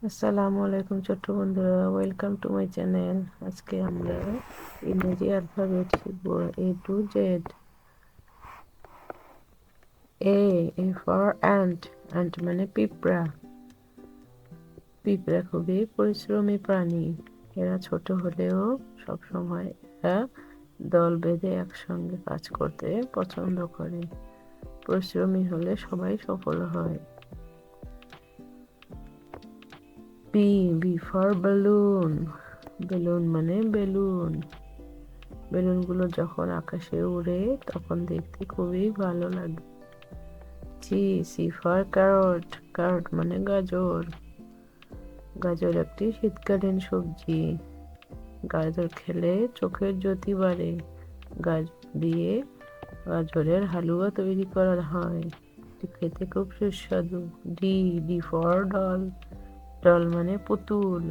আসসালামু আলাইকুম ছোট্ট বন্ধুরা, ওয়েলকাম টু মাই চ্যানেল। আজকে আমরা ইংরেজি অ্যালফাবেট শিখব, A to Z। A for ant. Ant মানে পিঁপড়া। পিঁপড়া খুবই পরিশ্রমী প্রাণী। এরা ছোট হলেও সবসময় এরা দল বেঁধে একসঙ্গে কাজ করতে পছন্দ করে। পরিশ্রমী হলে সবাই সফল হয়। B for balloon. বেলুন মানে বেলুন। বেলুনগুলো যখন আকাশে উড়ে তখন দেখতে খুবই ভালো লাগে। C for carrot. ক্যারট মানে গাজর। গাজর একটি শীতকালীন সবজি। গাজর খেলে চোখের জ্যোতি বাড়ে। গাজর দিয়ে গাজরের হালুয়া তৈরি করা হয়, এটি খেতে খুব সুস্বাদু। D for doll. ডল মানে পুতুল।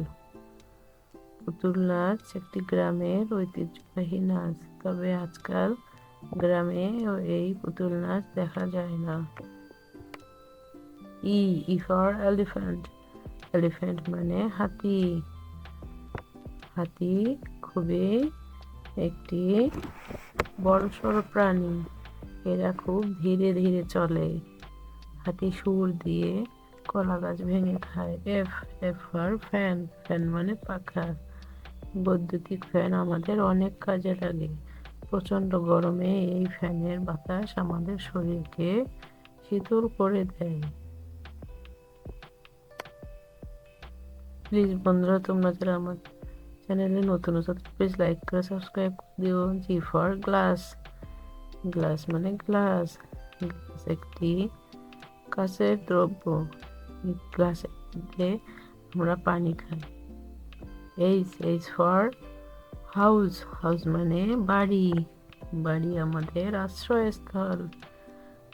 পুতুল নাচ একটি গ্রামের ঐতিহ্যবাহী নাচ, তবে আজকাল গ্রামে এই পুতুল নাচ দেখা যায় না। E for elephant. এলিফ্যান্ট মানে হাতি। হাতি খুবই একটি বড়সড় প্রাণী। এরা খুব ধীরে ধীরে চলে। হাতি সুর দিয়ে কলা গাছ ভেঙে খায়। F for fan. ফ্যান মানে পাখা। বৈদ্যুতিক ফ্যান আমাদের অনেক কাজে লাগে। প্রচণ্ড গরমে এই ফ্যানের বাতাস আমাদের শরীরকে শীতল করে দেয়। প্লিজ বন্ধুরা, তোমরা যারা আমার চ্যানেলে নতুন আছো প্লিজ লাইক করে সাবস্ক্রাইব করে দিও। G for glass. গ্লাস মানে গ্লাস। গ্লাস একটি কাঁচের দ্রব্য। গ্লাসে দিয়ে আমরা পানি খাই। H for house. হাউস মানে বাড়ি। বাড়ি আমাদের আশ্রয়স্থল।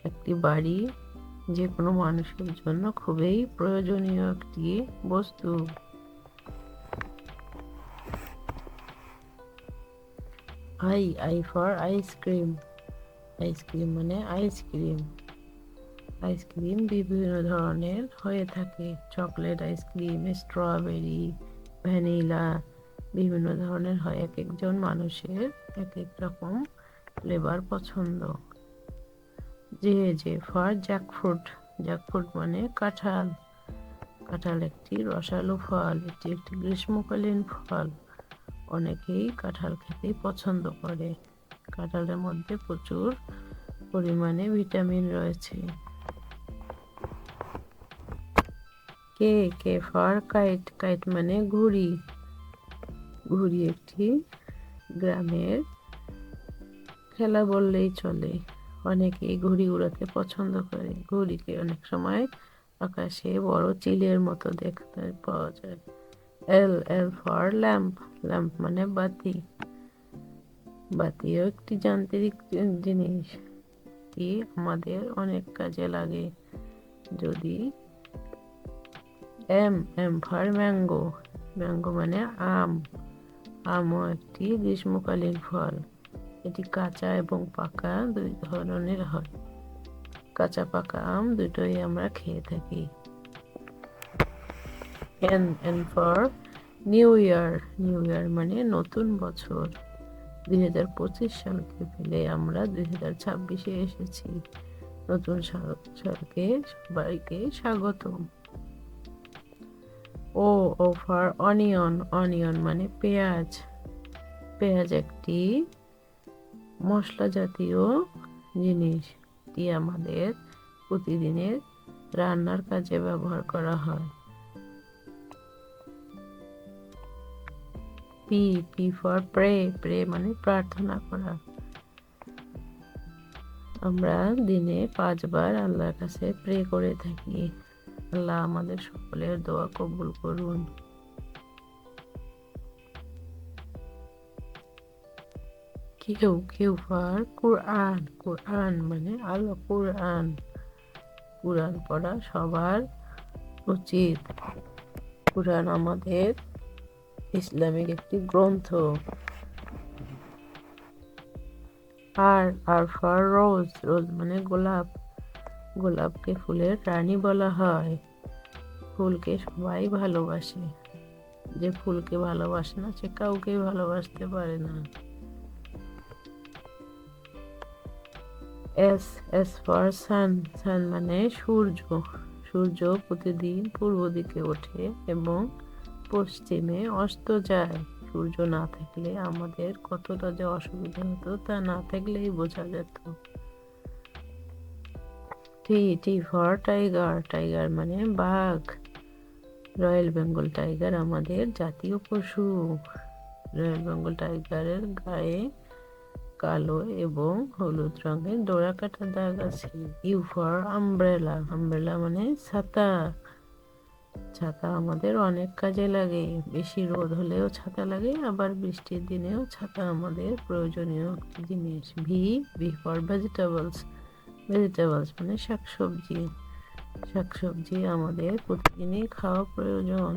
একটি বাড়ি যে কোনো মানুষের জন্য খুবই প্রয়োজনীয় একটি বস্তু। I for ice cream. আইসক্রিম মানে আইসক্রিম। আইসক্রিম বিভিন্ন ধরনের হয়ে থাকে। চকলেট আইসক্রিম, স্ট্রবেরি, ভ্যানিলা বিভিন্ন ধরনের হয়। এক একজন মানুষের এক এক রকম ফ্লেভার পছন্দ। J for jackfruit. জ্যাকফ্রুট মানে কাঁঠাল। কাঁঠাল একটি রসালো ফল, এটি একটি গ্রীষ্মকালীন ফল। অনেকেই কাঁঠাল খেতে পছন্দ করে। কাঁঠালের মধ্যে প্রচুর পরিমাণে ভিটামিন রয়েছে। K for kite. কাইট মানে ঘুড়ি। ঘুড়ি একটি গ্রামের খেলা বললেই চলে। অনেকেই ঘুড়ি উড়াতে পছন্দ করে। ঘুড়িকে অনেক সময় আকাশে বড় চিলের মতো দেখতে পাওয়া যায়। L for lamp. ল্যাম্প মানে বাতি। বাতিও একটি যান্ত্রিক জিনিস, কি আমাদের অনেক কাজে লাগে। যদি এম ফর ম্যাঙ্গো। ম্যাঙ্গো মানে আম। আমও একটি গ্রীষ্মকালীন ফল, এটি কাঁচা এবং পাকা দুই ধরনের হয়। কাঁচা পাকা আম দুটোই আমরা খেয়ে থাকি। N for new year. New year মানে নতুন বছর। 2025 সালকে ফেলে আমরা 2026-এ এসেছি। নতুন সালকে সবাইকে স্বাগতম। O for onion. অনিয়ন মানে পেঁয়াজ। পেঁয়াজ একটি মশলা জাতীয় জিনিস, এটি আমাদের প্রতিদিনের রান্নার কাজে ব্যবহার করা হয়। P for pray. প্রে মানে প্রার্থনা করা। আমরা দিনে 5 বার আল্লাহর কাছে প্রে করে থাকি। আল্লাহ আমাদের সকলের দোয়া কবুল করুন। কিউ ফর কুরআন। কুরআন মানে আল কুরআন। কুরআন পড়া সবার উচিত। কুরআন আমাদের ইসলামিক একটি গ্রন্থ। আর ফর রোজ। রোজ মানে গোলাপ। গোলাপকে ফুলের রানী বলা হয়। ফুলকে সবাই ভালোবাসে, যে ফুলকে ভালোবাসে না সে কাউকেই ভালোবাসতে পারে না। এস এস ফর সান, সান মানে সূর্য। সূর্য প্রতিদিন পূর্ব দিকে ওঠে এবং পশ্চিমে অস্ত যায়। সূর্য না থাকলে আমাদের কতটা যে অসুবিধা হতো তা না থাকলেই বোঝা যেত। টি টি ফর টাইগার, টাইগার মানে বাঘ। রয়্যাল বেঙ্গল টাইগার আমাদের জাতীয় পশু। রয়্যাল বেঙ্গল টাইগারের গায়ে কালো এবং হলুদ রঙের ডোরা কাটা দাগ আছে। ইউ ফর আমব্রেলা, আমব্রেলা মানে ছাতা। ছাতা আমাদের অনেক কাজে লাগে, বেশি রোদ হলেও ছাতা লাগে, আবার বৃষ্টির দিনেও ছাতা আমাদের প্রয়োজনীয় একটি জিনিস। V V for vegetables, vegetables মানে শাকসবজি। শাকসবজি আমাদের প্রতিদিনই খাওয়া প্রয়োজন।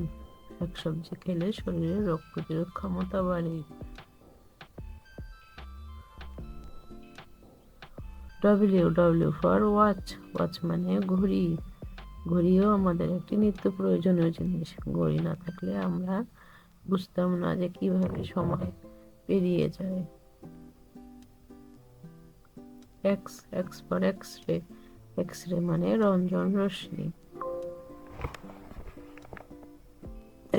শাকসবজি খেলে শরীরে রোগ প্রতিরোধ ক্ষমতা বাড়ে। W W for watch, watch মানে ঘড়ি। ঘড়িও আমাদের একটি নিত্য প্রয়োজনীয় জিনিস। ঘড়ি না থাকলে আমরা বুঝতাম না যে কিভাবে সময় পেরিয়ে যায়। X x for X ray, X ray মানে রঞ্জন রশ্মি।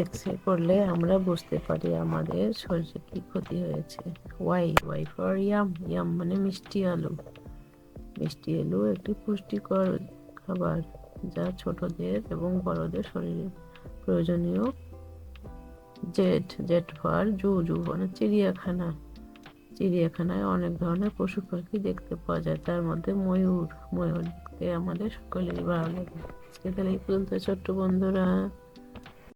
এক্স রে করলে আমরা বুঝতে পারি আমাদের শরীরে কি ক্ষতি হয়েছে। Y Y for yam, yam মানে মিষ্টি আলু। মিষ্টি আলু একটি পুষ্টিকর খাবার যা ছোটদের এবং বড়দের শরীরে প্রয়োজনীয়। জেড জেড ফর জু, জু মানে চিড়িয়াখানা। চিড়িয়াখানায় অনেক ধরনের পশু পাখি দেখতে পাওয়া যায়, তার মধ্যে ময়ূর। ময়ূর দেখতে আমাদের সকলেরই ভালো লাগে। আজকে তাহলে এই পর্যন্ত ছোট্ট বন্ধুরা।